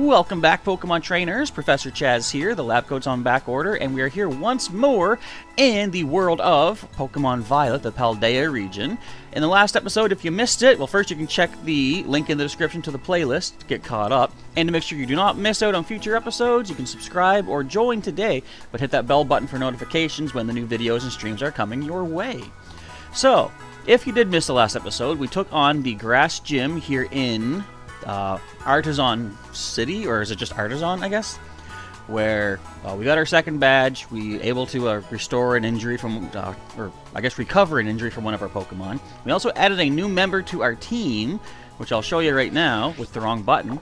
Welcome back, Pokemon Trainers. Professor Chaz here. The lab coat's on back order, and we are here once more in the world of Pokemon Violet, the Paldea region. In the last episode, if you missed it, well, first you can check the link in the description to the playlist to get caught up. And to make sure you do not miss out on future episodes, you can subscribe or join today, but hit that bell button for notifications when the new videos and streams are coming your way. So, if you did miss the last episode, we took on the grass gym here in Artisan City, or is it just Artisan, I guess? Where we got our second badge, we able to restore an injury from, or I guess recover an injury from one of our Pokemon. We also added a new member to our team, which I'll show you right now with the wrong button.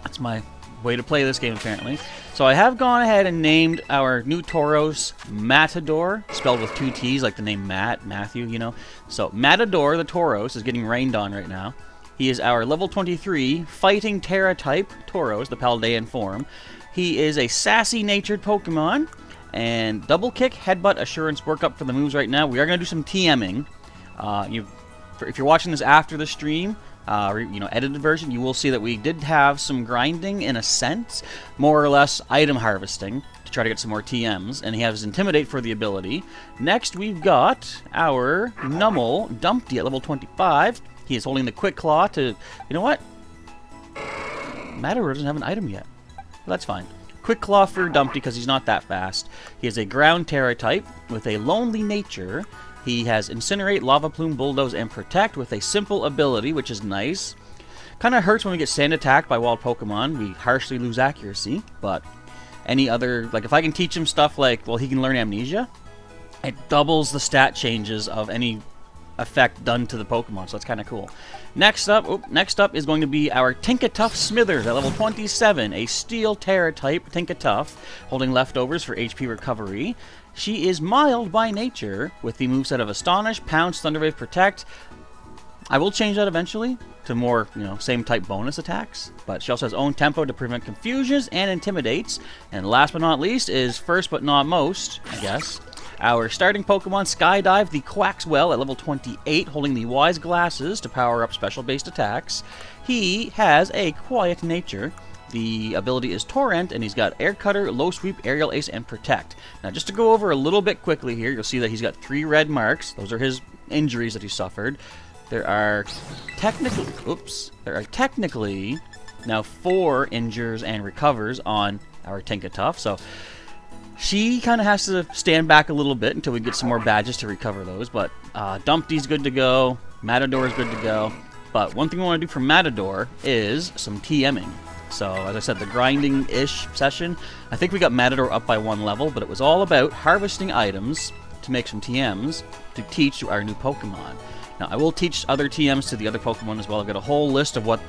That's my way to play this game, apparently. So I have gone ahead and named our new Tauros Matador, spelled with two T's, like the name Matthew, you know. So Matador, the Tauros, is getting rained on right now. He is our level 23 Fighting Terra type Tauros, the Paldean form. He is a sassy-natured Pokemon, and Double Kick, Headbutt, Assurance work up for the moves right now. We are going to do some TMing. If you're watching this after the stream, edited version, you will see that we did have some grinding in a sense, more or less item harvesting to try to get some more TMs, and he has Intimidate for the ability. Next, we've got our Numel Dumpty at level 25. He is holding the Quick Claw to... You know what? Matador doesn't have an item yet. Well, that's fine. Quick Claw for Dumpty because he's not that fast. He is a Ground Terra type with a lonely nature. He has Incinerate, Lava Plume, Bulldoze, and Protect with a simple ability, which is nice. Kind of hurts when we get Sand Attacked by wild Pokemon. We harshly lose accuracy, but any other... Like, if I can teach him stuff like, well, he can learn Amnesia, it doubles the stat changes of any effect done to the Pokemon, so that's kind of cool. Next up is going to be our Tinkatuff Smithers at level 27, a Steel Terra type Tinkatuff, holding leftovers for HP recovery. She is mild by nature, with the moveset of Astonish, Pounce, Thunder Wave, Protect. I will change that eventually to more, same type bonus attacks, but she also has own tempo to prevent confusions and intimidates. And last but not least is first but not most, I guess, our starting Pokemon, Skydive, the Quaxwell at level 28, holding the Wise Glasses to power up special-based attacks. He has a quiet nature. The ability is Torrent, and he's got Air Cutter, Low Sweep, Aerial Ace, and Protect. Now, just to go over a little bit quickly here, you'll see that he's got 3 red marks. Those are his injuries that he suffered. There are technically now 4 injures and recovers on our Tinkatuff, so she kind of has to stand back a little bit until we get some more badges to recover those, but Dumpty's good to go, Matador's good to go, but one thing we want to do for Matador is some TMing. So, as I said, the grinding-ish session, I think we got Matador up by 1 level, but it was all about harvesting items to make some TMs to teach to our new Pokemon. Now, I will teach other TMs to the other Pokemon as well. I've got a whole list of what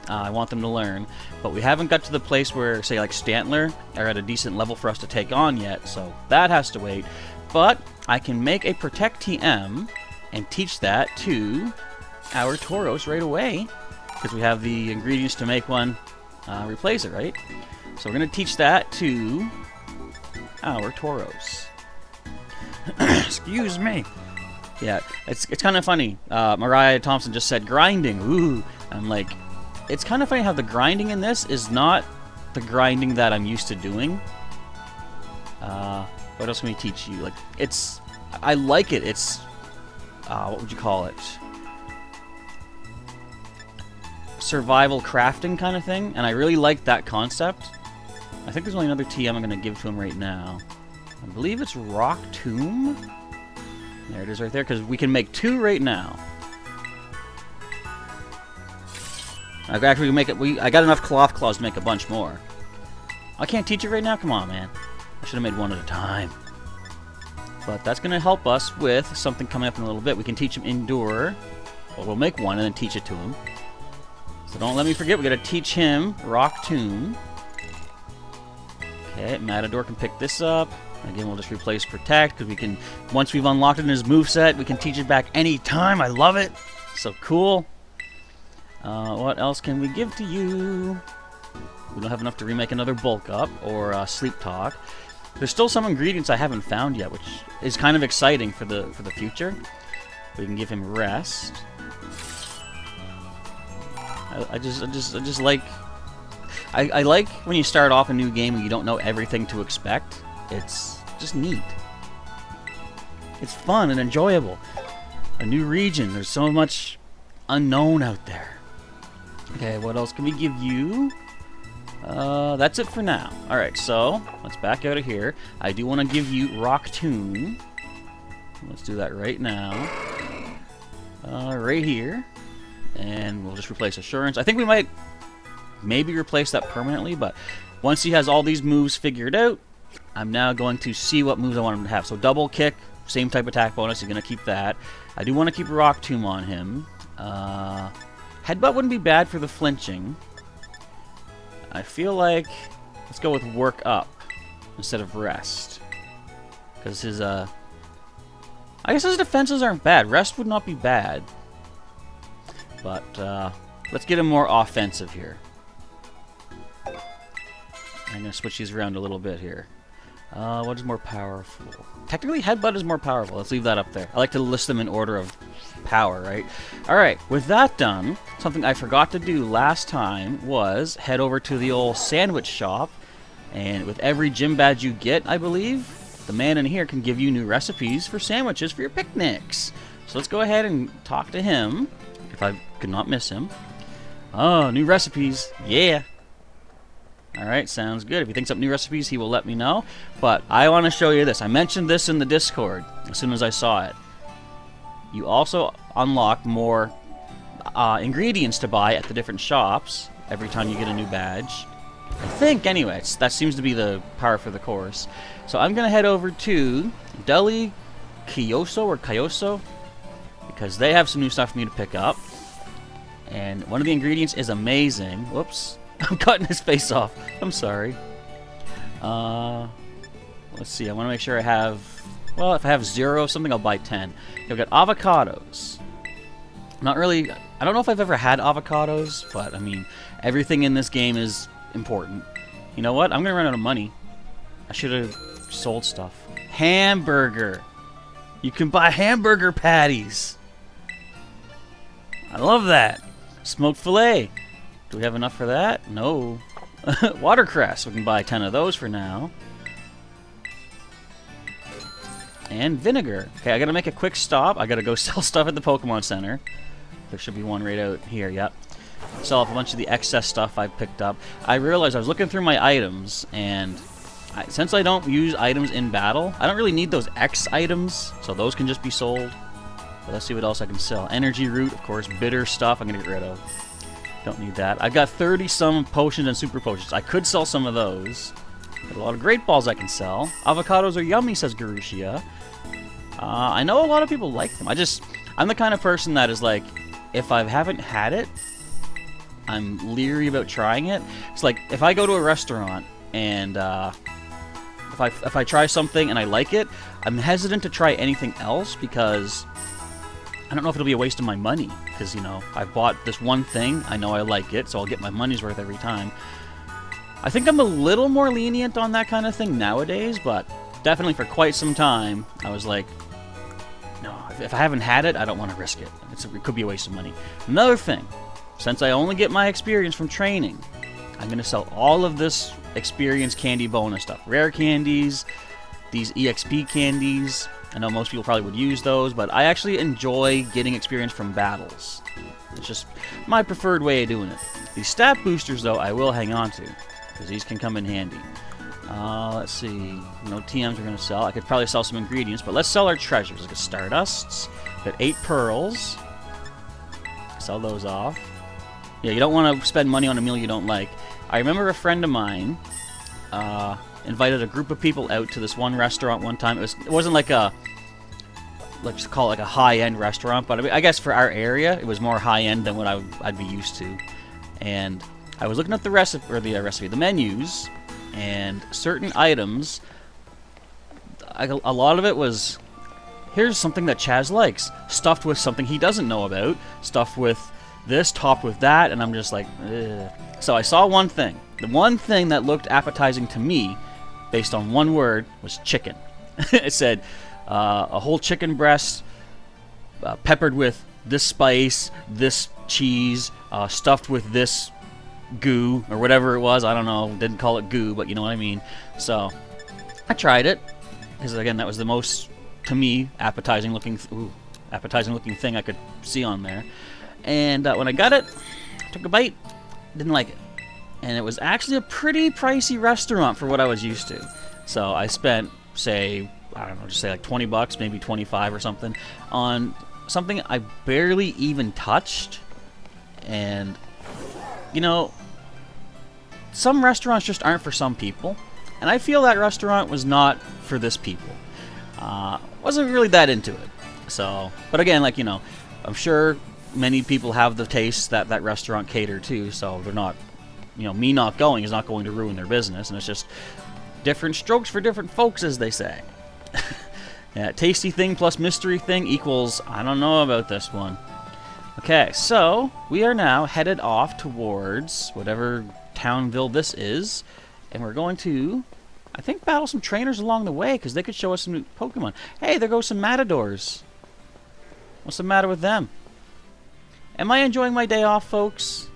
I want them to learn, but we haven't got to the place where, say, like Stantler are at a decent level for us to take on yet, so that has to wait. But I can make a Protect TM and teach that to our Tauros right away, because we have the ingredients to make one replace it, right? So we're going to teach that to our Tauros. Excuse me. Yeah, it's kind of funny. Mariah Thompson just said grinding. Ooh, I'm like... It's kind of funny how the grinding in this is not the grinding that I'm used to doing. What else can we teach you? Like, I like it. It's, what would you call it? Survival crafting kind of thing, and I really like that concept. I think there's only another TM I'm going to give to him right now. I believe it's Rock Tomb. There it is right there, because we can make 2 right now. I got enough Cloth Claws to make a bunch more. I can't teach it right now? Come on, man. I should have made 1 at a time. But that's going to help us with something coming up in a little bit. We can teach him Endure. Well, we'll make 1 and then teach it to him. So don't let me forget, we got to teach him Rock Tomb. Okay, Matador can pick this up. Again, we'll just replace Protect, because we can, once we've unlocked it in his moveset, we can teach it back anytime. I love it. So cool. What else can we give to you? We don't have enough to remake another Bulk Up or Sleep Talk. There's still some ingredients I haven't found yet, which is kind of exciting for the future. We can give him Rest. I just like I like when you start off a new game and you don't know everything to expect. It's just neat. It's fun and enjoyable. A new region. There's so much unknown out there. Okay, what else can we give you? That's it for now. Alright, so let's back out of here. I do want to give you Rock Tomb. Let's do that right now. Right here. And we'll just replace Assurance. I think we might maybe replace that permanently, but once he has all these moves figured out, I'm now going to see what moves I want him to have. So double kick, same type attack bonus, you're going to keep that. I do want to keep Rock Tomb on him. Headbutt wouldn't be bad for the flinching. I feel like let's go with Work Up instead of Rest. Because his, I guess his defenses aren't bad. Rest would not be bad. But, let's get him more offensive here. I'm going to switch these around a little bit here. What is more powerful? Technically, Headbutt is more powerful. Let's leave that up there. I like to list them in order of power, right? Alright, with that done, something I forgot to do last time was head over to the old sandwich shop. And with every gym badge you get, I believe, the man in here can give you new recipes for sandwiches for your picnics. So let's go ahead and talk to him, if I could not miss him. Oh, new recipes. Yeah. Alright, sounds good. If he thinks up new recipes, he will let me know. But I want to show you this. I mentioned this in the Discord as soon as I saw it. You also unlock more ingredients to buy at the different shops every time you get a new badge. I think, anyway, that seems to be the power for the course. So I'm going to head over to Deli Kiyoso or Kyoso, because they have some new stuff for me to pick up. And one of the ingredients is amazing. Whoops. I'm cutting his face off. I'm sorry. Let's see. I want to make sure I have... Well, if I have 0 of something, I'll buy 10. You'll get avocados. Not really... I don't know if I've ever had avocados, but, I mean, everything in this game is important. You know what? I'm going to run out of money. I should have sold stuff. Hamburger. You can buy hamburger patties. I love that. Smoked filet. Do we have enough for that? No. Watercress. We can buy 10 of those for now. And vinegar. Okay, I gotta make a quick stop. I gotta go sell stuff at the Pokemon Center. There should be one right out here, yep. Sell off a bunch of the excess stuff I picked up. I realized I was looking through my items, and since I don't use items in battle, I don't really need those X items, so those can just be sold. But let's see what else I can sell. Energy root, of course, bitter stuff I'm gonna get rid of. Don't need that. I've got 30-some potions and super potions. I could sell some of those. Got a lot of great balls I can sell. Avocados are yummy, says Garushia. I know a lot of people like them. I'm the kind of person that is like, if I haven't had it, I'm leery about trying it. It's like, if I go to a restaurant and if I try something and I like it, I'm hesitant to try anything else because I don't know if it'll be a waste of my money. Because, you know, I've bought this one thing, I know I like it, so I'll get my money's worth every time. I think I'm a little more lenient on that kind of thing nowadays, but definitely for quite some time, I was like, no, if I haven't had it, I don't want to risk it. It could be a waste of money. Another thing, since I only get my experience from training, I'm going to sell all of this experience candy bonus stuff. Rare candies, these EXP candies. I know most people probably would use those, but I actually enjoy getting experience from battles. It's just my preferred way of doing it. These stat boosters, though, I will hang on to, because these can come in handy. Let's see. No TMs we're going to sell. I could probably sell some ingredients, but let's sell our treasures. Let's get Stardusts. Got 8 pearls. Sell those off. Yeah, you don't want to spend money on a meal you don't like. I remember a friend of mine invited a group of people out to this one restaurant one time. It wasn't like a, let's call it like a high-end restaurant, but I guess for our area, it was more high-end than what I'd be used to. And I was looking at the the menus, and certain items, a lot of it was, here's something that Chaz likes, stuffed with something he doesn't know about, stuffed with this, topped with that, and I'm just like, ugh. So I saw one thing. The one thing that looked appetizing to me, based on one word, was chicken. It said, a whole chicken breast, peppered with this spice, this cheese, stuffed with this goo or whatever it was. I don't know. Didn't call it goo, but you know what I mean. So I tried it because again, that was the most, to me, appetizing looking thing I could see on there. And when I got it, took a bite, didn't like it. And it was actually a pretty pricey restaurant for what I was used to. So I spent, say, I don't know, just say like 20 bucks, maybe 25 or something, on something I barely even touched. And, you know, some restaurants just aren't for some people. And I feel that restaurant was not for this people. Wasn't really that into it. So, but again, like, you know, I'm sure many people have the taste that that restaurant catered to, so they're not, you know, me not going is not going to ruin their business, and it's just different strokes for different folks, as they say. Yeah, tasty thing plus mystery thing equals, I don't know about this one. Okay, so we are now headed off towards whatever townville this is, and we're going to, I think, battle some trainers along the way, because they could show us some new Pokemon. Hey, there goes some Matadors. What's the matter with them? Am I enjoying my day off, folks?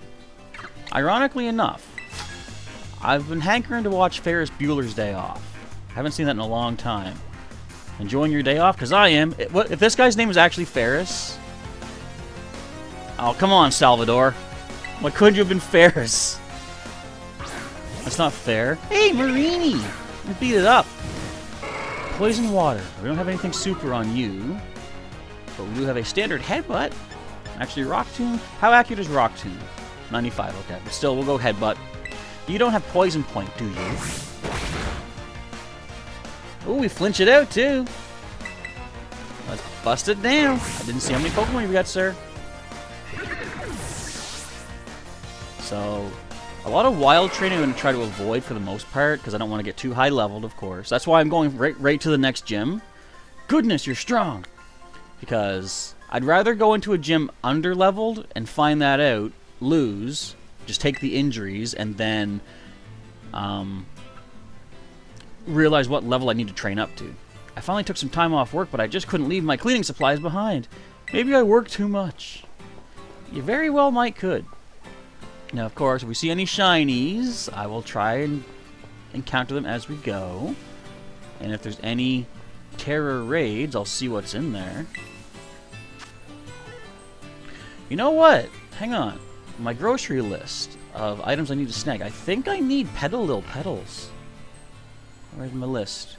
Ironically enough, I've been hankering to watch Ferris Bueller's Day Off. Haven't seen that in a long time. Enjoying your day off? Because I am. If this guy's name is actually Ferris? Oh, come on, Salvador. Why couldn't you have been Ferris? That's not fair. Hey, Marini! You beat it up. Poison water. We don't have anything super on you. But we do have a standard headbutt. Actually, Rock Tomb. How accurate is Rock Tomb? 95, okay. But still, we'll go headbutt. You don't have Poison Point, do you? Ooh, we flinch it out, too. Let's bust it down. I didn't see how many Pokemon you got, sir. So, a lot of wild training I'm going to try to avoid for the most part, because I don't want to get too high leveled, of course. That's why I'm going right to the next gym. Goodness, you're strong. Because I'd rather go into a gym under-leveled and find that out, lose, just take the injuries, and then realize what level I need to train up to. I finally took some time off work, but I just couldn't leave my cleaning supplies behind. Maybe I work too much. You very well might could. Now, of course, if we see any shinies, I will try and encounter them as we go. And if there's any terror raids, I'll see what's in there. You know what? Hang on. My grocery list of items I need to snag. I think I need Petalil petals. Where's my list?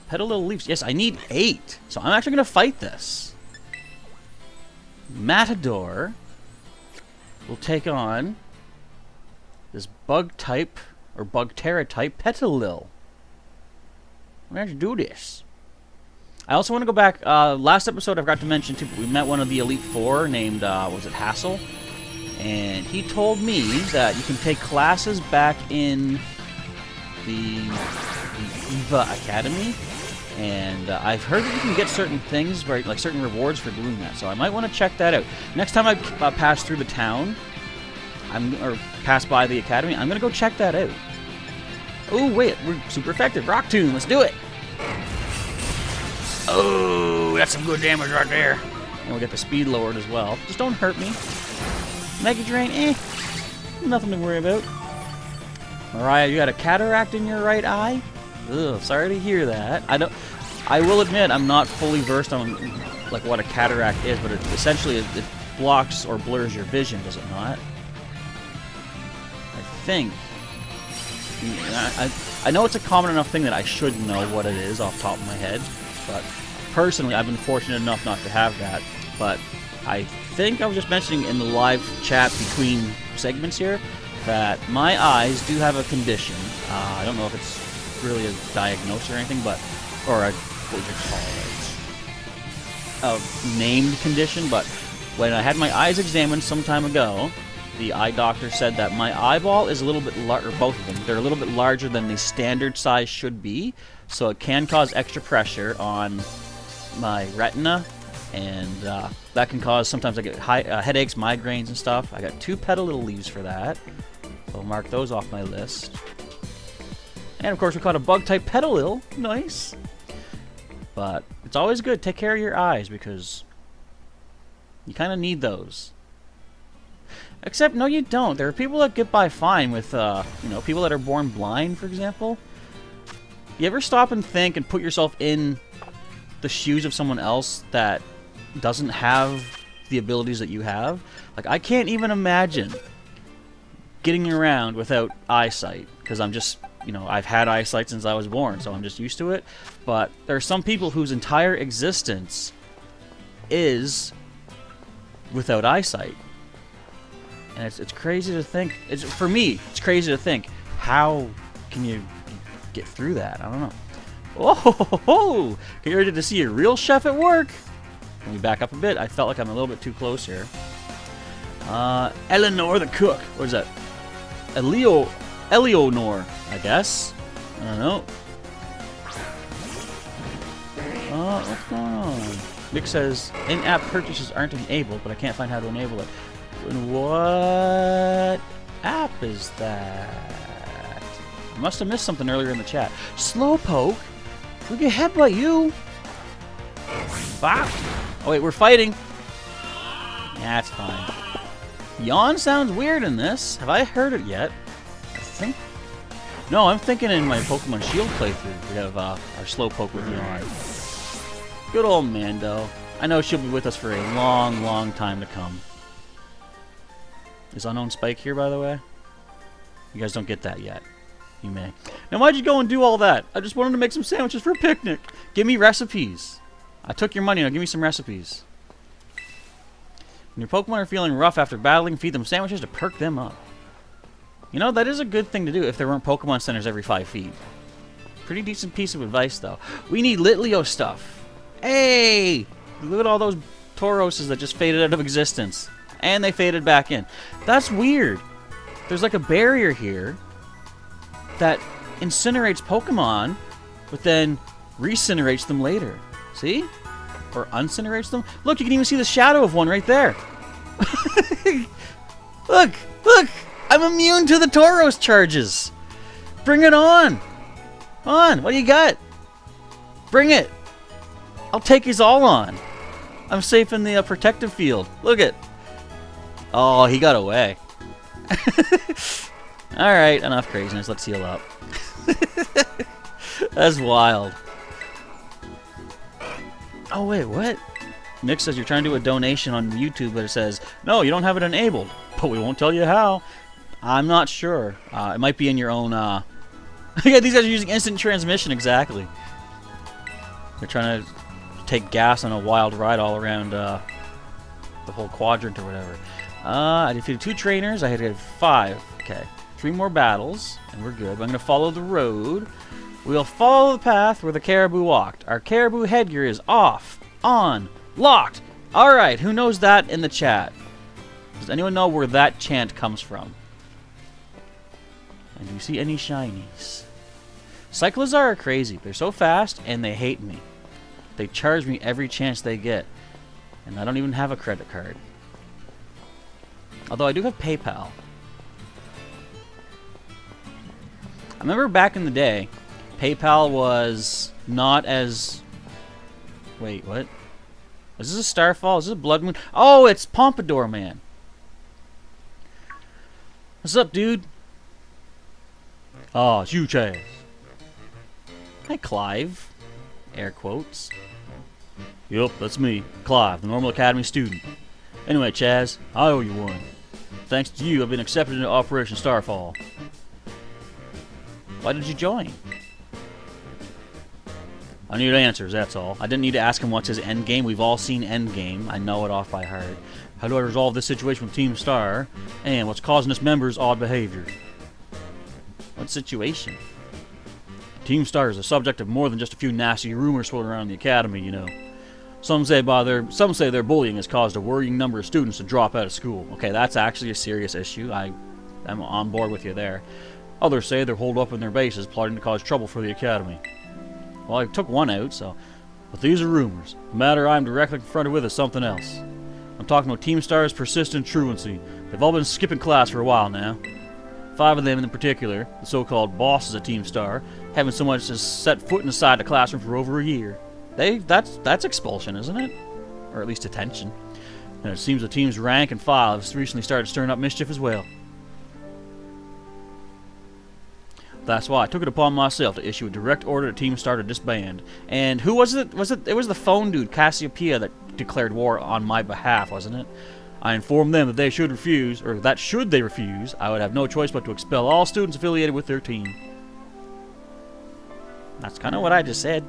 Petalil leaves. Yes, I need 8. So I'm actually going to fight this. Matador will take on this bug type, or Bugterra type Petalil. I'm going to do this. I also want to go back, last episode I forgot to mention too, we met one of the Elite Four named, was it Hassel? And he told me that you can take classes back in the EVA Academy, and I've heard that you can get certain things, like certain rewards for doing that, so I might want to check that out. Next time I pass through the town, or pass by the academy, I'm going to go check that out. Oh, wait, we're super effective. Rock Tomb, let's do it! Oh, that's some good damage right there. And we'll get the speed lowered as well. Just don't hurt me. Mega Drain, nothing to worry about. Mariah, you got a cataract in your right eye? Ugh, sorry to hear that. I will admit I'm not fully versed on like what a cataract is, but essentially it blocks or blurs your vision, does it not? I think. I know it's a common enough thing that I should know what it is off the top of my head, but personally I've been fortunate enough not to have that. But I think I was just mentioning in the live chat between segments here that my eyes do have a condition. I don't know if it's really a diagnosis or anything, but, or a, what would you call it, a named condition, but when I had my eyes examined some time ago, the eye doctor said that my eyeball is a little bit larger, both of them, they're a little bit larger than the standard size should be, so it can cause extra pressure on my retina, and that can cause, sometimes I get headaches, migraines and stuff. I got 2 Petalil leaves for that, so I'll mark those off my list. And of course we caught a bug-type Petalil, nice. But it's always good, take care of your eyes, because You kind of need those. Except, no, you don't. There are people that get by fine with, you know, people that are born blind, for example. You ever stop and think and put yourself in the shoes of someone else that doesn't have the abilities that you have? Like, I can't even imagine getting around without eyesight, because I'm just, you know, I've had eyesight since I was born, so I'm just used to it. But there are some people whose entire existence is without eyesight. And it's crazy to think, for me, it's crazy to think, how can you get through that? I don't know. Oh, get ready to see a real chef at work. Let me back up a bit. I felt like I'm a little bit too close here. Eleanor the cook. What is that? Eleonor, I guess. I don't know. What's going on? Mick says, in-app purchases aren't enabled, but I can't find how to enable it. And what app is that? I must have missed something earlier in the chat. Slowpoke? We can headbutt you. Bop. Oh wait, we're fighting. Yeah, it's fine. Yawn sounds weird in this. Have I heard it yet? I think. No, I'm thinking in my Pokemon Shield playthrough we have our Slowpoke with Yawn. Good old Mando. I know she'll be with us for a long, long time to come. Is Unknown Spike here, by the way? You guys don't get that yet. You may. Now, why'd you go and do all that? I just wanted to make some sandwiches for a picnic. Give me recipes. I took your money. Now give me some recipes. When your Pokemon are feeling rough after battling, feed them sandwiches to perk them up. You know, that is a good thing to do if there weren't Pokemon centers every 5 feet. Pretty decent piece of advice, though. We need Litleo stuff. Hey! Look at all those Tauroses that just faded out of existence. And they faded back in. That's weird. There's like a barrier here that incinerates Pokemon, but then recinerates them later. See? Or uncinerates them. Look, you can even see the shadow of one right there. Look! Look! I'm immune to the Tauros charges! Bring it on! On! What do you got? Bring it! I'll take his all on. I'm safe in the protective field. Look it. Oh, he got away. Alright, enough craziness. Let's heal up. That's wild. Oh, wait, what? Nick says you're trying to do a donation on YouTube, but it says, no, you don't have it enabled. But we won't tell you how. I'm not sure. It might be in your own... Yeah, these guys are using instant transmission, exactly. They're trying to take gas on a wild ride all around the whole quadrant or whatever. I defeated 2 trainers. I had 5. Okay. 3 more battles, and we're good. But I'm going to follow the road. We'll follow the path where the caribou walked. Our caribou headgear is off, on, locked. Alright, who knows that in the chat? Does anyone know where that chant comes from? And do you see any shinies? Cyclizar are crazy. They're so fast, and they hate me. They charge me every chance they get. And I don't even have a credit card. Although I do have PayPal. I remember back in the day, PayPal was not as... Wait, what? Is this a Starfall? Is this a Blood Moon? Oh, it's Pompadour Man. What's up, dude? Oh, it's you, Chaz. Hi, Clive. Air quotes. Yup, that's me, Clive, the Normal Academy student. Anyway, Chaz, I owe you one. Thanks to you, I've been accepted into Operation Starfall. Why did you join? I need answers, that's all. I didn't need to ask him what's his endgame. We've all seen Endgame. I know it off by heart. How do I resolve this situation with Team Star? And what's causing this member's odd behavior? What situation? Team Star is the subject of more than just a few nasty rumors swirling around the academy, you know. Some say their bullying has caused a worrying number of students to drop out of school. Okay, that's actually a serious issue. I'm on board with you there. Others say they're holed up in their bases, plotting to cause trouble for the academy. Well, I took one out, so... But these are rumors. The matter I'm directly confronted with is something else. I'm talking about Team Star's persistent truancy. They've all been skipping class for a while now. 5 of them in particular, the so-called bosses of Team Star, haven't so much as set foot inside the classroom for over a year. That's expulsion, isn't it? Or at least detention. And it seems the team's rank and file has recently started stirring up mischief as well. That's why I took it upon myself to issue a direct order to Team Star to disband. And who was it? It was the phone dude, Cassiopeia, that declared war on my behalf, wasn't it? I informed them that they should refuse, or that should they refuse, I would have no choice but to expel all students affiliated with their team. That's kind of what I just said.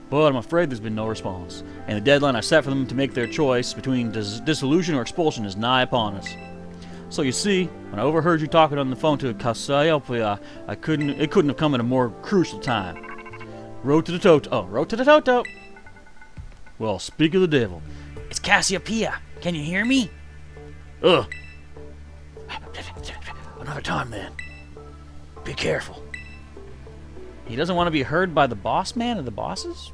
But I'm afraid there's been no response. And the deadline I set for them to make their choice between dissolution or expulsion is nigh upon us. So you see, when I overheard you talking on the phone to Cassiopeia, it couldn't have come at a more crucial time. Road to the Toto. Oh, road to the Toto. Well, speak of the devil. It's Cassiopeia. Can you hear me? Ugh. Another time, then. Be careful. He doesn't want to be heard by the boss man or the bosses?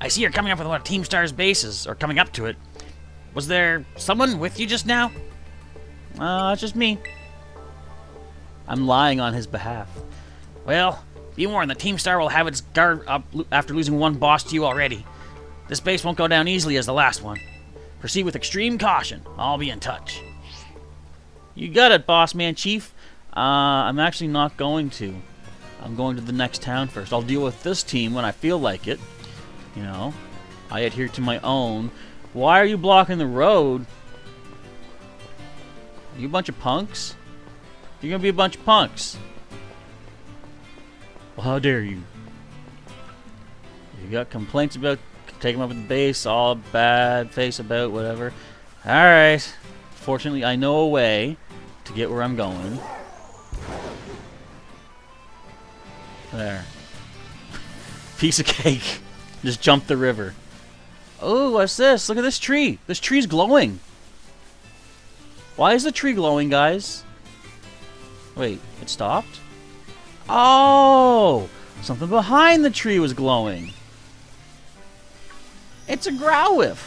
I see you're coming up with one of Team Star's bases, or coming up to it. Was there someone with you just now? It's just me. I'm lying on his behalf. Well, be warned, the Team Star will have its guard up after losing one boss to you already. This base won't go down easily as the last one. Proceed with extreme caution. I'll be in touch. You got it, boss man chief. I'm actually not going to. I'm going to the next town first. I'll deal with this team when I feel like it. You know, I adhere to my own. Why are you blocking the road? Are you a bunch of punks? You're gonna be a bunch of punks. Well, how dare you? You got complaints about taking them up at the base, all bad face about whatever. Alright. Fortunately, I know a way to get where I'm going. There. Piece of cake. Just jump the river. Oh, what's this? Look at this tree. This tree's glowing. Why is the tree glowing, guys? Wait, it stopped? Oh! Something behind the tree was glowing. It's a Growlithe.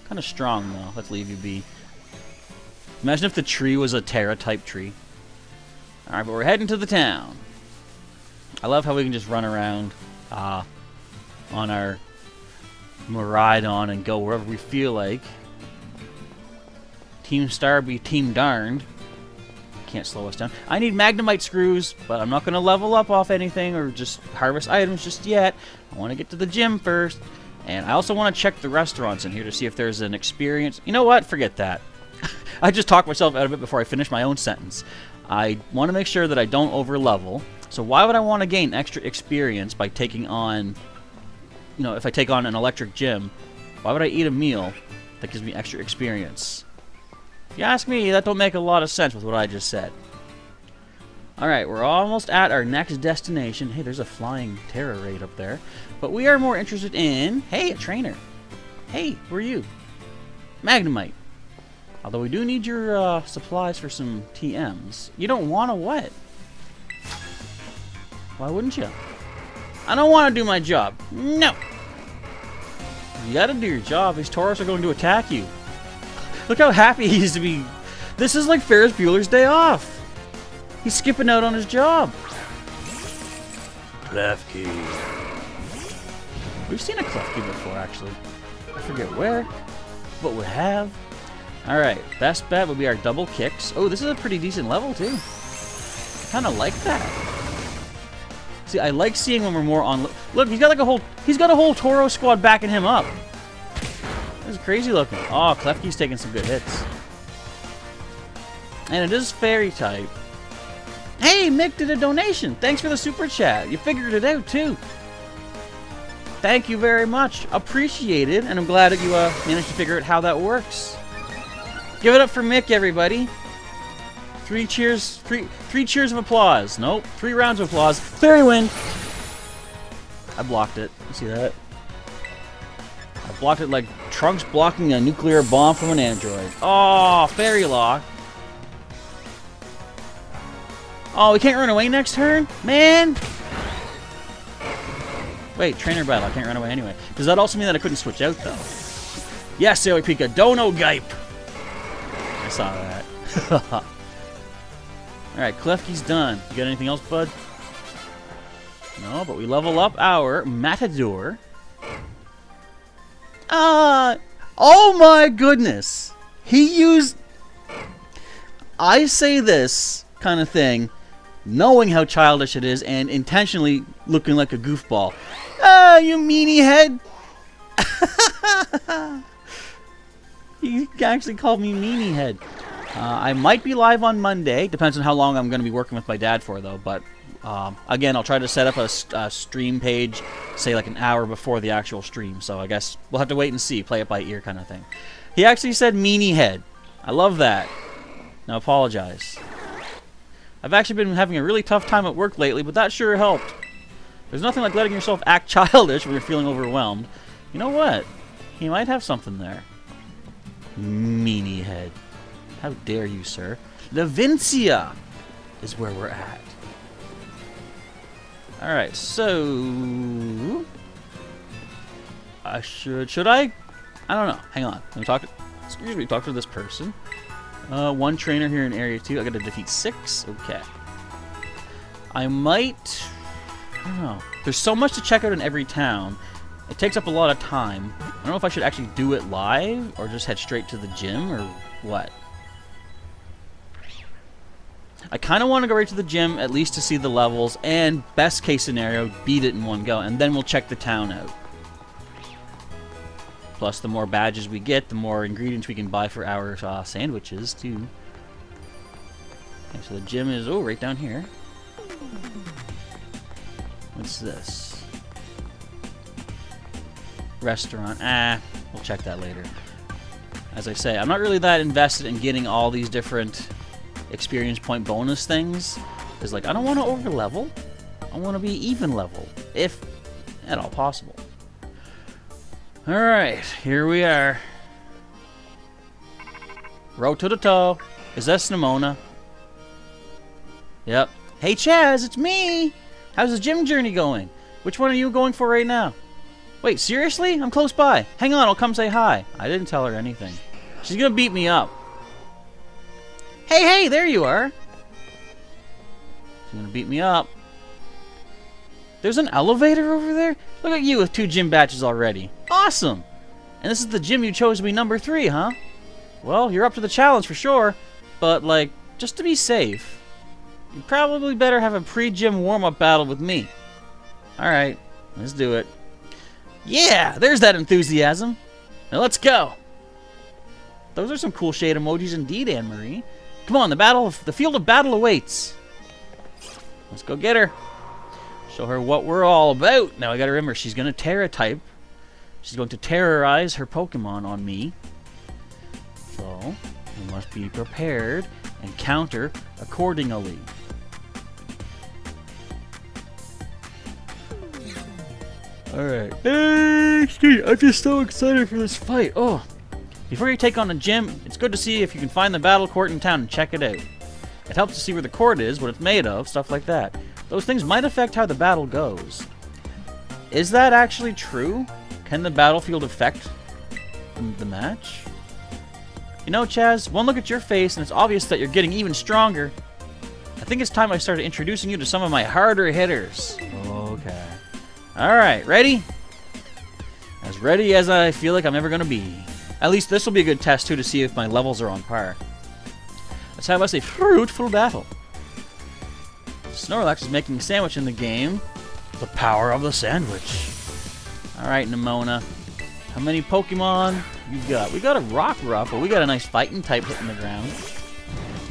Kind of strong, though. Let's leave you be. Imagine if the tree was a Terra-type tree. Alright, but we're heading to the town. I love how we can just run around on our Miraidon and go wherever we feel like. Team Star be team darned. Can't slow us down. I need Magnemite screws, but I'm not going to level up off anything or just harvest items just yet. I want to get to the gym first. And I also want to check the restaurants in here to see if there's an experience. You know what? Forget that. I just talked myself out of it before I finish my own sentence. I want to make sure that I don't over-level. So why would I want to gain extra experience by taking on... You know, if I take on an electric gym, why would I eat a meal that gives me extra experience? If you ask me, that don't make a lot of sense with what I just said. Alright, we're almost at our next destination. Hey, there's a flying Terra raid up there. But we are more interested in... Hey, a trainer. Hey, who are you? Magnemite. Although we do need your supplies for some TMs. You don't want to what? Why wouldn't you? I don't want to do my job. No. You gotta do your job. These Tauros are going to attack you. Look how happy he is to be. This is like Ferris Bueller's Day Off. He's skipping out on his job. Klefki. We've seen a Klefki before, actually. I forget where, but we have. Alright, best bet would be our double kicks. Oh, this is a pretty decent level, too. I kind of like that. See, I like seeing when we're more on... Look, he's got like a whole Tauros squad backing him up. This is crazy looking. Oh, Klefki's taking some good hits. And it is fairy type. Hey, Mick did a donation. Thanks for the super chat. You figured it out, too. Thank you very much. Appreciated, and I'm glad that you managed to figure out how that works. Give it up for Mick, everybody. Three cheers of applause. Nope, 3 rounds of applause. Fairy win. I blocked it. You see that? I blocked it like Trunks blocking a nuclear bomb from an android. Oh, fairy lock. Oh, we can't run away next turn? Man! Wait, trainer battle. I can't run away anyway. Does that also mean that I couldn't switch out, though? Yes, Sailor Pika. Dono Gype. I saw that. Alright, Klefki's done. You got anything else, bud? No, but we level up our Matador. Oh my goodness. He used... I say this kind of thing knowing how childish it is and intentionally looking like a goofball. You meanie head. He actually called me meanie head. I might be live on Monday. Depends on how long I'm going to be working with my dad for, though. But again, I'll try to set up a stream page, say like an hour before the actual stream. So I guess we'll have to wait and see. Play it by ear kind of thing. He actually said meanie head. I love that. Now apologize. I've actually been having a really tough time at work lately, but that sure helped. There's nothing like letting yourself act childish when you're feeling overwhelmed. You know what? He might have something there. Meanie head. How dare you, sir? Levincia is where we're at. Alright, so... Should I? I don't know. Hang on. Let me talk... Excuse me, talk to this person. One trainer here in Area 2. I gotta defeat 6? Okay. I might... I don't know. There's so much to check out in every town. It takes up a lot of time. I don't know if I should actually do it live or just head straight to the gym or what. I kind of want to go right to the gym at least to see the levels and best case scenario, beat it in one go, and then we'll check the town out. Plus, the more badges we get, the more ingredients we can buy for our sandwiches, too. Okay, so the gym is, oh, right down here. What's this? Restaurant. We'll check that later. As I say, I'm not really that invested in getting all these different experience point bonus things. Because, like, I don't want to over-level. I want to be even level, if at all possible. Alright, here we are. Row to the toe. Is that Snimona? Yep. Hey Chaz, it's me! How's the gym journey going? Which one are you going for right now? Wait, seriously? I'm close by. Hang on, I'll come say hi. I didn't tell her anything. She's gonna beat me up. Hey, there you are. She's gonna beat me up. There's an elevator over there? Look at you with 2 gym badges already. Awesome! And this is the gym you chose to be number 3, huh? Well, you're up to the challenge for sure. But, like, just to be safe, you probably better have a pre-gym warm-up battle with me. Alright, let's do it. Yeah, there's that enthusiasm. Now let's go. Those are some cool shade emojis indeed, Anne-Marie. Come on, the field of battle awaits. Let's go get her. Show her what we're all about. Now I gotta remember, she's gonna Terra type. She's going to terrorize her Pokemon on me. So, we must be prepared and counter accordingly. Alright. Hey, I'm just so excited for this fight. Oh. Before you take on a gym, it's good to see if you can find the battle court in town and check it out. It helps to see where the court is, what it's made of, stuff like that. Those things might affect how the battle goes. Is that actually true? Can the battlefield affect the match? You know, Chaz, one look at your face and it's obvious that you're getting even stronger. I think it's time I started introducing you to some of my harder hitters. Okay. Alright, ready? As ready as I feel like I'm ever gonna be. At least this will be a good test too to see if my levels are on par. Let's have us a fruitful battle. Snorlax is making a sandwich in the game. The power of the sandwich. Alright, Nimona. How many Pokemon you got? We got a Rock Ruffle. We got a nice fighting type hitting the ground.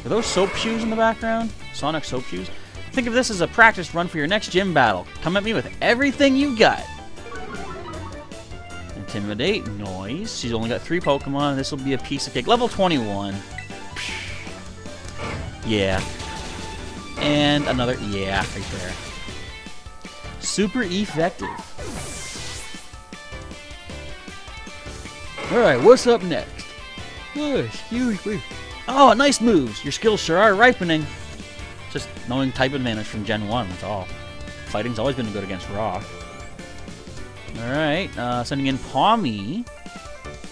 Are those soap shoes in the background? Sonic soap shoes? Think of this as a practice run for your next gym battle. Come at me with everything you got. Intimidate. Noise. She's only got 3 Pokemon. This will be a piece of cake. Level 21. Yeah. And another, yeah, right there. Super effective. Alright, what's up next? Oh, excuse me. Oh, nice moves. Your skills sure are ripening. Just knowing type advantage from Gen 1, that's all. Fighting's always been good against Rock. Alright, sending in Pawmi.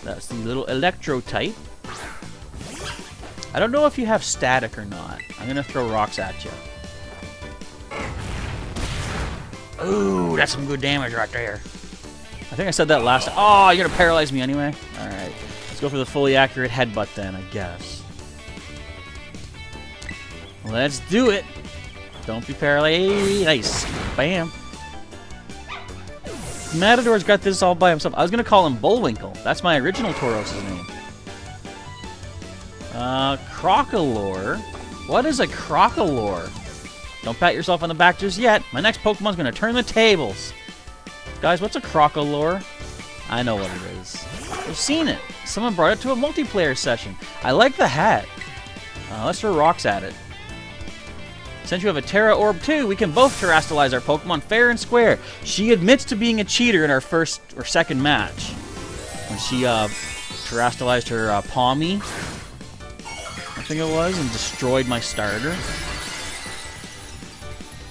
That's the little Electro type. I don't know if you have static or not. I'm gonna throw rocks at you. Ooh, that's some good damage right there. I think I said that last time. Oh, you're gonna paralyze me anyway? Alright. Let's go for the fully accurate headbutt then, I guess. Let's do it! Don't be paralyzed. Nice. Bam. Matador's got this all by himself. I was gonna call him Bullwinkle. That's my original Tauros' name. Crocolore? What is a Crocolore? Don't pat yourself on the back just yet. My next Pokemon's gonna turn the tables. Guys, what's a Crocolore? I know what it is. I've seen it. Someone brought it to a multiplayer session. I like the hat. Let's throw rocks at it. Since you have a Terra Orb too, we can both terrestrialize our Pokemon fair and square. She admits to being a cheater in our first or second match. When she terrestrialized her Pawmi, I think it was, and destroyed my starter.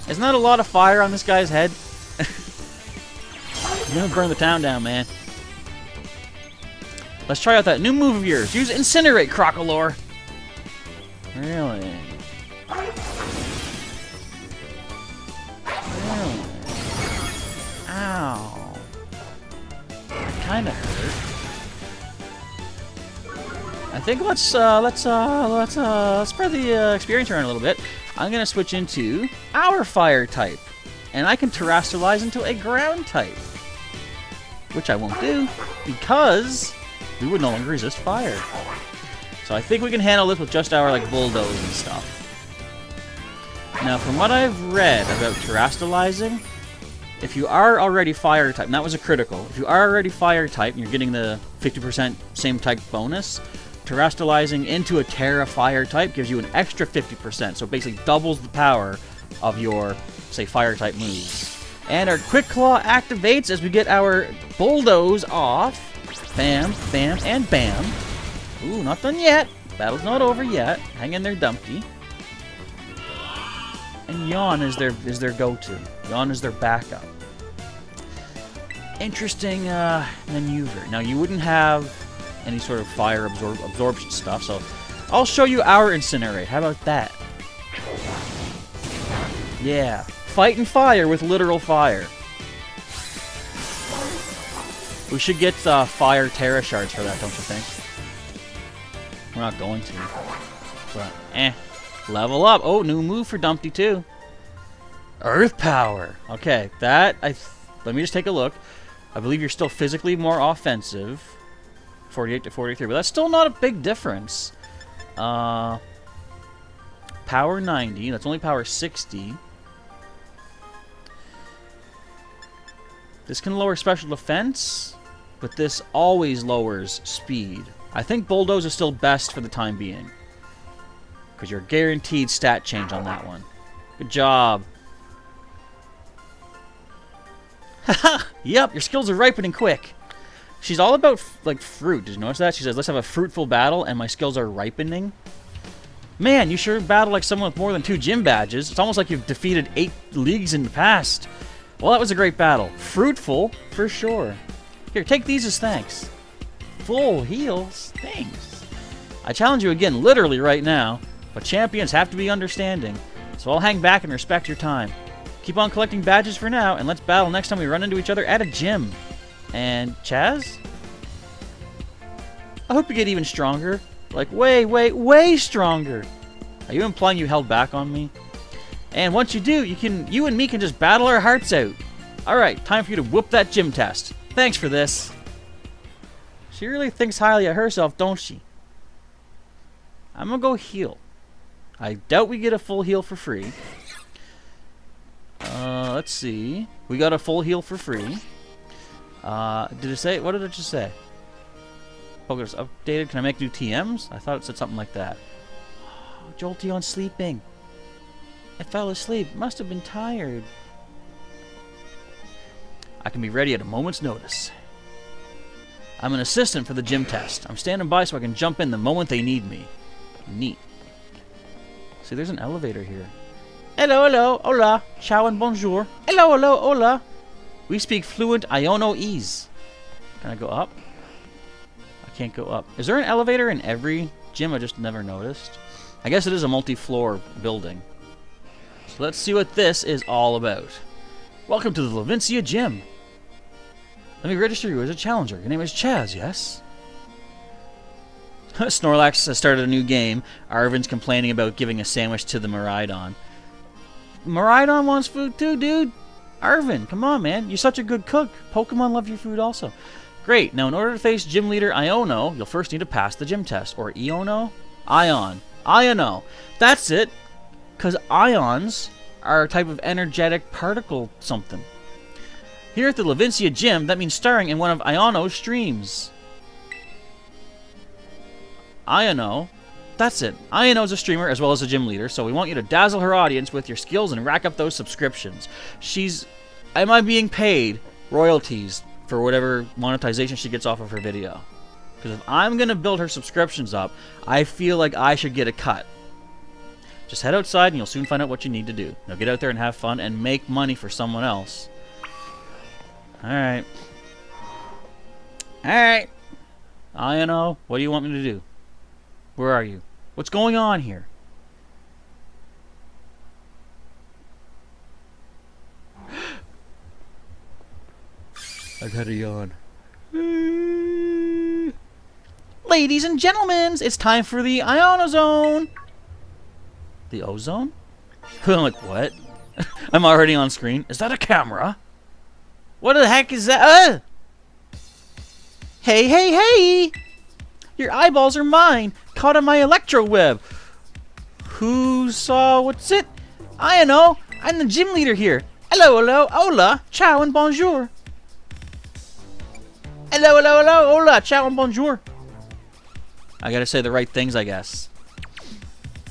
Isn't that a lot of fire on this guy's head? You're gonna burn the town down, man. Let's try out that new move of yours. Use Incinerate, Crocolore. Really? Ow. That kinda hurt. I think let's spread the experience around a little bit. I'm gonna switch into our fire type. And I can terrestrialize into a ground type. Which I won't do, because we would no longer resist fire. So I think we can handle this with just our like bulldoze and stuff. Now, from what I've read about terrestrializing, if you are already fire type, and that was a critical, if you are already fire type and you're getting the 50% same type bonus, terrestrializing into a Terra fire type gives you an extra 50%, so it basically doubles the power of your, say, fire type moves. And our Quick Claw activates as we get our bulldoze off. Bam, bam, and bam. Ooh, not done yet. Battle's not over yet. Hang in there, Dumpty. And Yawn is their go-to. Yawn is their backup. Interesting maneuver. Now, you wouldn't have any sort of fire absorption stuff, so I'll show you our Incinerate. How about that? Yeah. Fighting fire with literal fire. We should get fire Terra shards for that, don't you think? We're not going to. But, level up. Oh, new move for Dumpty, too. Earth Power. Okay, that, let me just take a look. I believe you're still physically more offensive. 48 to 43, but that's still not a big difference. Power 90. That's only power 60. This can lower special defense, but this always lowers speed. I think Bulldoze is still best for the time being, because you're guaranteed stat change on that one. Good job. Haha! Yep, your skills are ripening quick. She's all about, like, fruit. Did you notice that? She says, let's have a fruitful battle, and my skills are ripening. Man, you sure battle like someone with more than 2 gym badges. It's almost like you've defeated 8 leagues in the past. Well, that was a great battle. Fruitful, for sure. Here, take these as thanks. Full heals? Thanks. I challenge you again, literally right now, but champions have to be understanding, so I'll hang back and respect your time. Keep on collecting badges for now, and let's battle next time we run into each other at a gym. And Chaz? I hope you get even stronger. Like, way stronger. Are you implying you held back on me? And once you do, you and me can just battle our hearts out. Alright, time for you to whoop that gym test. Thanks for this. She really thinks highly of herself, don't she? I'm gonna go heal. I doubt we get a full heal for free. Let's see. We got a full heal for free. Did it say? What did it just say? Pokemon's updated. Can I make new TMs? I thought it said something like that. Oh, Jolteon's sleeping. I fell asleep. Must have been tired. I can be ready at a moment's notice. I'm an assistant for the gym test. I'm standing by so I can jump in the moment they need me. Neat. See, there's an elevator here. Hello, hello, hola, ciao and bonjour. Hello, hello, hola. We speak fluent Iono-ese. Can I go up? I can't go up. Is there an elevator in every gym? I just never noticed. I guess it is a multi-floor building. So let's see what this is all about. Welcome to the Levincia Gym. Let me register you as a challenger. Your name is Chaz, yes? Snorlax has started a new game. Arvin's complaining about giving a sandwich to the Miraidon. Miraidon wants food too, dude. Arvin, come on, man. You're such a good cook. Pokemon love your food also. Great. Now, in order to face gym leader Iono, you'll first need to pass the gym test. Or Iono? Iono. That's it. Because ions are a type of energetic particle something. Here at the Levincia Gym, that means starring in one of Iono's streams. Iono. That's it. Iono's a streamer as well as a gym leader, so we want you to dazzle her audience with your skills and rack up those subscriptions. Am I being paid royalties for whatever monetization she gets off of her video? Because if I'm going to build her subscriptions up, I feel like I should get a cut. Just head outside and you'll soon find out what you need to do. Now get out there and have fun and make money for someone else. Alright. Alright. Iono, what do you want me to do? Where are you? What's going on here? I've had a yawn. Ladies and gentlemen, it's time for the Iono Zone. The ozone? I'm like, what? I'm already on screen. Is that a camera? What the heck is that? Hey, hey, hey! Your eyeballs are mine, caught on my electro web. Who saw what's it? I know. I'm the gym leader here. Hello, hello, hola, ciao and bonjour. Hello, hello, hello, hola, ciao and bonjour. I gotta say the right things, I guess.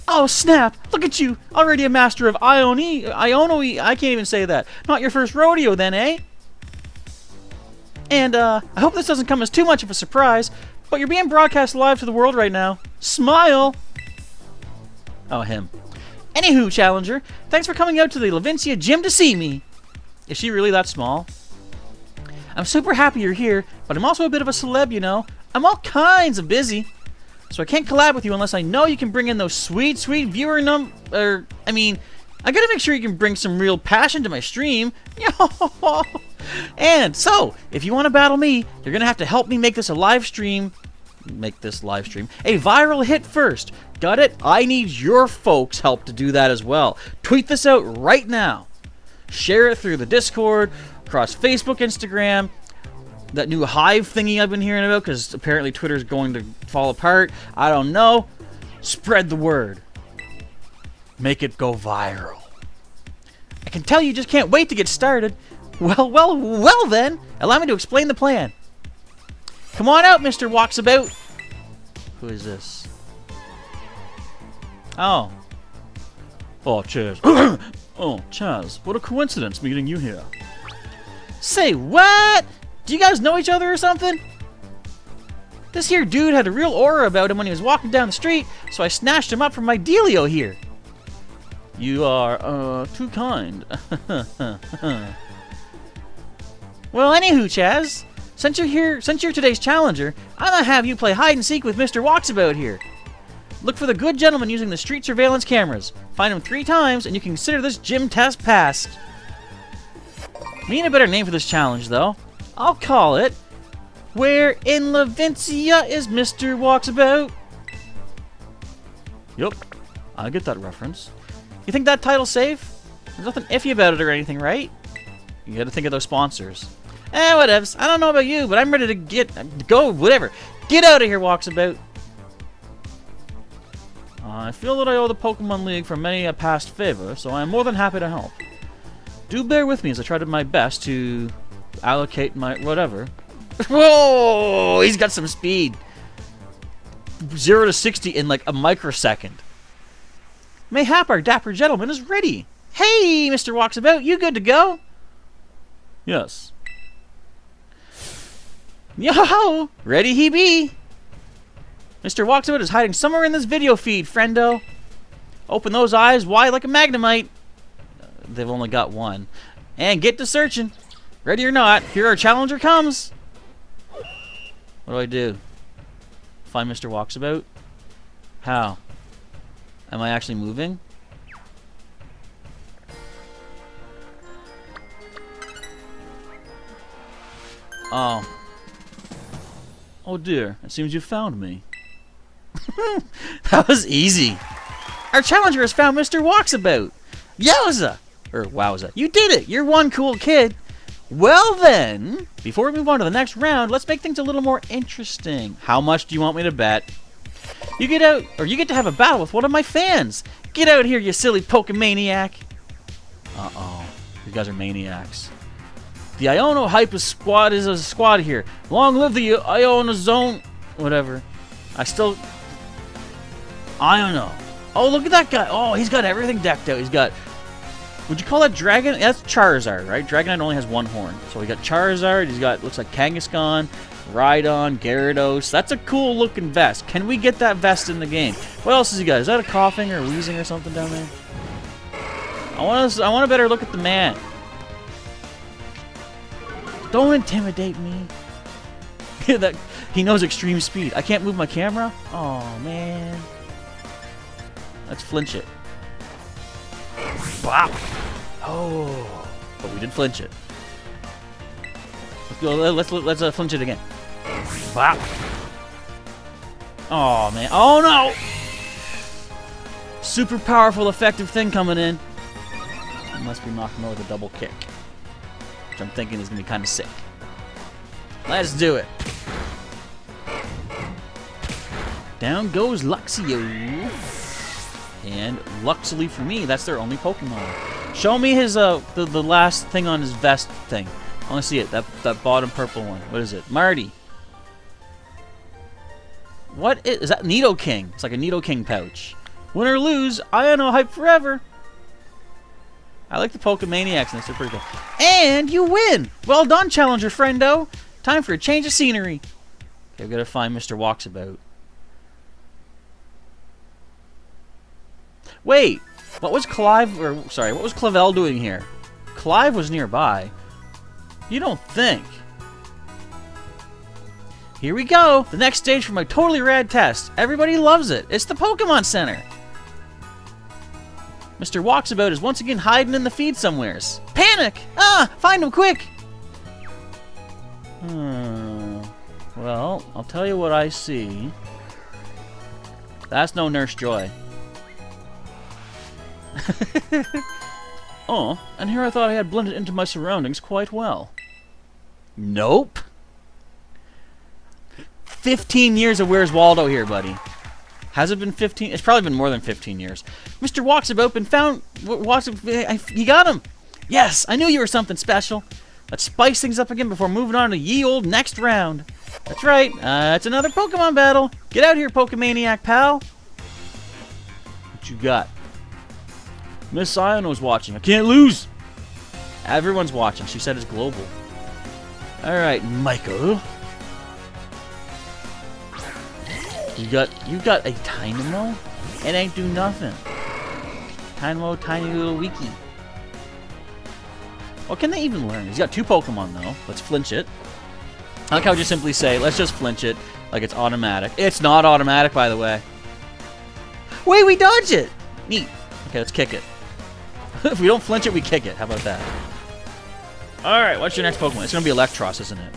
Oh snap! Look at you, already a master of Iono. I can't even say that. Not your first rodeo, then, eh? And I hope this doesn't come as too much of a surprise, but you're being broadcast live to the world right now. Smile! Oh, him. Anywho, Challenger, thanks for coming out to the Levincia Gym to see me. Is she really that small? I'm super happy you're here, but I'm also a bit of a celeb, you know. I'm all kinds of busy. So I can't collab with you unless I know you can bring in those sweet, sweet viewer I gotta make sure you can bring some real passion to my stream. And so, if you want to battle me, you're gonna have to help me make this live stream a viral hit first. Got it? I need your folks' help to do that as well. Tweet this out right now. Share it through the Discord, across Facebook, Instagram, that new Hive thingy I've been hearing about, because apparently Twitter's going to fall apart. I don't know. Spread the word. Make it go viral. I can tell you just can't wait to get started. Well then, allow me to explain the plan. Come on out, Mr. Walksabout. Who is this? Oh. Oh, Chaz. Oh, Chaz, what a coincidence meeting you here. Say what? Do you guys know each other or something? This here dude had a real aura about him when he was walking down the street, so I snatched him up from my dealio here. You are, too kind. Well, anywho, Chaz, since you're today's challenger, I'm gonna have you play hide and seek with Mr. Walksabout here. Look for the good gentleman using the street surveillance cameras. Find him 3 times, and you can consider this gym test passed. We need a better name for this challenge, though. I'll call it, Where in Levincia is Mr. Walksabout? Yup, I get that reference. You think that title's safe? There's nothing iffy about it or anything, right? You gotta think of those sponsors. Whatevs. I don't know about you, but I'm ready to go, whatever. Get out of here, Walksabout. I feel that I owe the Pokemon League for many a past favor, so I am more than happy to help. Do bear with me as I try to my best to allocate my whatever. Whoa! He's got some speed. 0 to 60 in like a microsecond. Mayhap our dapper gentleman is ready. Hey, Mr. Walksabout, you good to go? Yes. Yo-ho! Ready he be! Mr. Walksabout is hiding somewhere in this video feed, friendo. Open those eyes wide like a magnemite. They've only got one. And get to searching. Ready or not, here our challenger comes. What do I do? Find Mr. Walksabout? How? Am I actually moving? Oh. Oh dear, it seems you found me. That was easy. Our challenger has found Mr. Walksabout. Yowza! Or wowza. You did it! You're one cool kid. Well then, before we move on to the next round, let's make things a little more interesting. How much do you want me to bet? You get out, or you get to have a battle with one of my fans. Get out here, you silly Pokemaniac. Uh-oh. These guys are maniacs. The Iono Hype Squad is a squad here. Long live the Iono Zone. Whatever. Iono. Oh, look at that guy. Oh, he's got everything decked out. He's got... Would you call that Dragon? That's Charizard, right? Dragonite only has one horn. So we got Charizard. He's got, looks like Kangaskhan, Rhydon, Gyarados. That's a cool looking vest. Can we get that vest in the game? What else has he got? Is that a coughing or wheezing or something down there? I want a better look at the man. Don't intimidate me. That he knows extreme speed. I can't move my camera? Oh, man. Let's flinch it. Bop. Oh. But we did flinch it. Let's go. Let's flinch it again. Bop. Oh, man. Oh, no. Super powerful, effective thing coming in. Unless we knock him out with a double kick. Which I'm thinking is going to be kind of sick. Let's do it. Down goes Luxio. And luckily for me, that's their only Pokemon. Show me his the last thing on his vest thing. I want to see it. That bottom purple one. What is it? Marty. What is that? Nidoking. It's like a Nidoking pouch. Win or lose, Iono Hype forever. I like the Pokemaniacs in this. They're pretty cool. And you win. Well done, Challenger friendo. Time for a change of scenery. Okay, I've got to find Mr. Walksabout. Wait, what was Clavel doing here? Clive was nearby. You don't think? Here we go. The next stage for my totally rad test. Everybody loves it. It's the Pokemon Center. Mr. Walksabout is once again hiding in the feed somewheres. Panic! Ah, find him quick! Well, I'll tell you what I see. That's no Nurse Joy. Oh, and here I thought I had blended into my surroundings quite well. Nope. 15 years of Where's Waldo here, buddy. Has it been 15? It's probably been more than 15 years. Mr. Walksabout been found. He got him. Yes, I knew you were something special. Let's spice things up again before moving on to ye old next round. That's right. It's another Pokemon battle. Get out here, Pokemaniac pal. What you got? Miss Iono's watching. I can't lose. Everyone's watching. She said it's global. All right, Michael. You got a Tynamo? It ain't do nothing. Tynamo, tiny little wiki. What can they even learn? He's got 2 Pokemon though. Let's flinch it. I like how I just simply say, let's just flinch it like it's automatic. It's not automatic, by the way. Wait, we dodge it. Neat. Okay, let's kick it. If we don't flinch it, we kick it. How about that? Alright, what's your next Pokemon? It's going to be Electros, isn't it?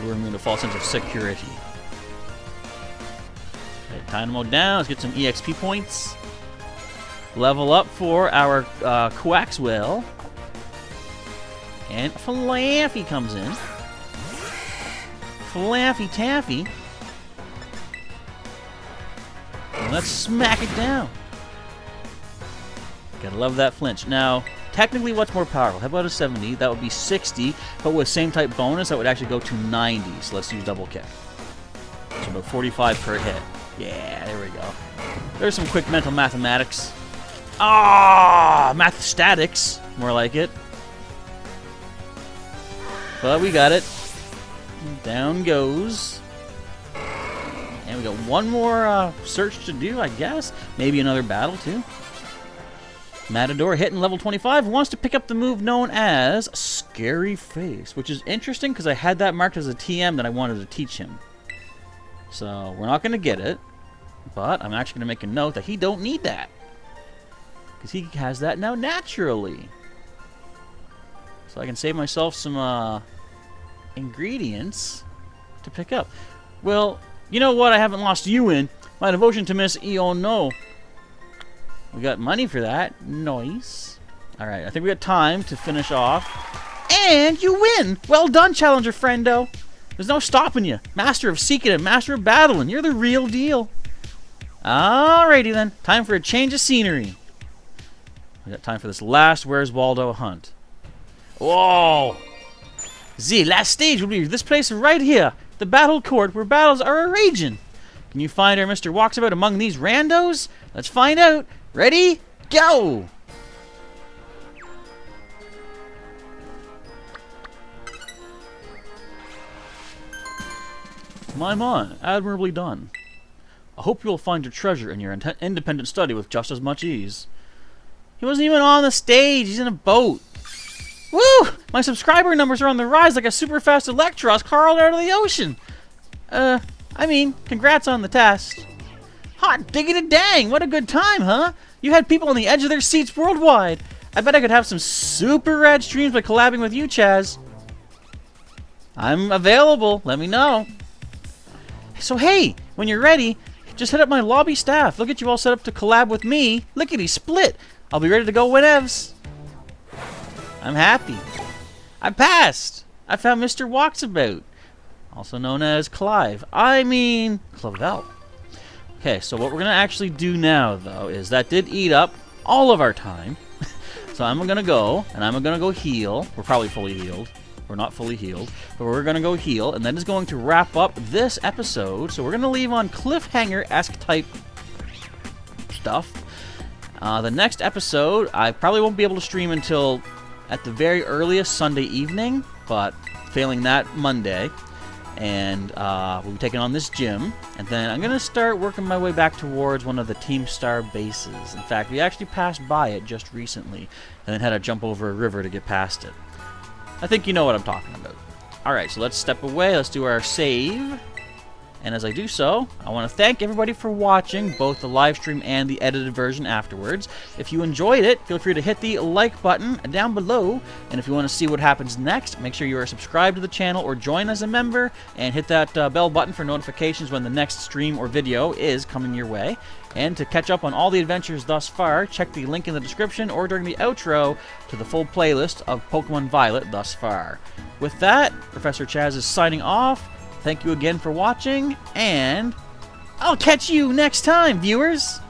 Luring me into a false sense of security. Okay, Dynamo down. Let's get some EXP points. Level up for our Quaxwell. And Flaffy comes in. Flaffy Taffy. And let's smack it down. Gotta love that flinch. Now, technically, what's more powerful? How about a 70? That would be 60, but with same type bonus, that would actually go to 90. So let's use double kick. So about 45 per hit. Yeah, there we go. There's some quick mental mathematics. Ah, math statics, more like it. But we got it. Down goes. And we got one more search to do, I guess. Maybe another battle, too. Matador hitting level 25 wants to pick up the move known as Scary Face, which is interesting because I had that marked as a TM that I wanted to teach him. So we're not going to get it, but I'm actually going to make a note that he don't need that because he has that now naturally. So I can save myself some ingredients to pick up. Well, you know what I haven't lost you in? My devotion to Miss Iono. We got money for that. Nice. Alright, I think we got time to finish off. And you win! Well done, Challenger Friendo. There's no stopping you. Master of seeking and master of battling. You're the real deal. Alrighty then. Time for a change of scenery. We got time for this last Where's Waldo hunt. Whoa! The last stage will be this place right here. The battle court where battles are a-raging. Can you find our Mr. Walksabout among these randos? Let's find out. Ready? Go! My, admirably done. I hope you will find your treasure in your independent study with just as much ease. He wasn't even on the stage, he's in a boat. Woo! My subscriber numbers are on the rise like a super fast Electros carled out of the ocean. I mean, congrats on the test. Hot diggity dang, what a good time, huh? You had people on the edge of their seats worldwide. I bet I could have some super rad streams by collabing with you, Chaz. I'm available, let me know. So hey, when you're ready, just hit up my lobby staff. Look at you all set up to collab with me. Lickety split. I'll be ready to go whenevs. I'm happy. I passed. I found Mr. Walksabout, also known as Clive. I mean, Clavel. Okay, so what we're going to actually do now, though, is that did eat up all of our time. So I'm going to go, and I'm going to go heal. We're probably fully healed. We're not fully healed, but we're going to go heal, and that is going to wrap up this episode. So we're going to leave on cliffhanger-esque type stuff. The next episode, I probably won't be able to stream until at the very earliest Sunday evening, but failing that, Monday. And we'll be taking on this gym, and then I'm going to start working my way back towards one of the Team Star bases. In fact, we actually passed by it just recently, and then had to jump over a river to get past it. I think you know what I'm talking about. Alright, so let's step away, let's do our save. And as I do so, I want to thank everybody for watching, both the live stream and the edited version afterwards. If you enjoyed it, feel free to hit the like button down below. And if you want to see what happens next, make sure you are subscribed to the channel or join as a member. And hit that bell button for notifications when the next stream or video is coming your way. And to catch up on all the adventures thus far, check the link in the description or during the outro to the full playlist of Pokémon Violet thus far. With that, Professor Chaz is signing off. Thank you again for watching, and I'll catch you next time, viewers!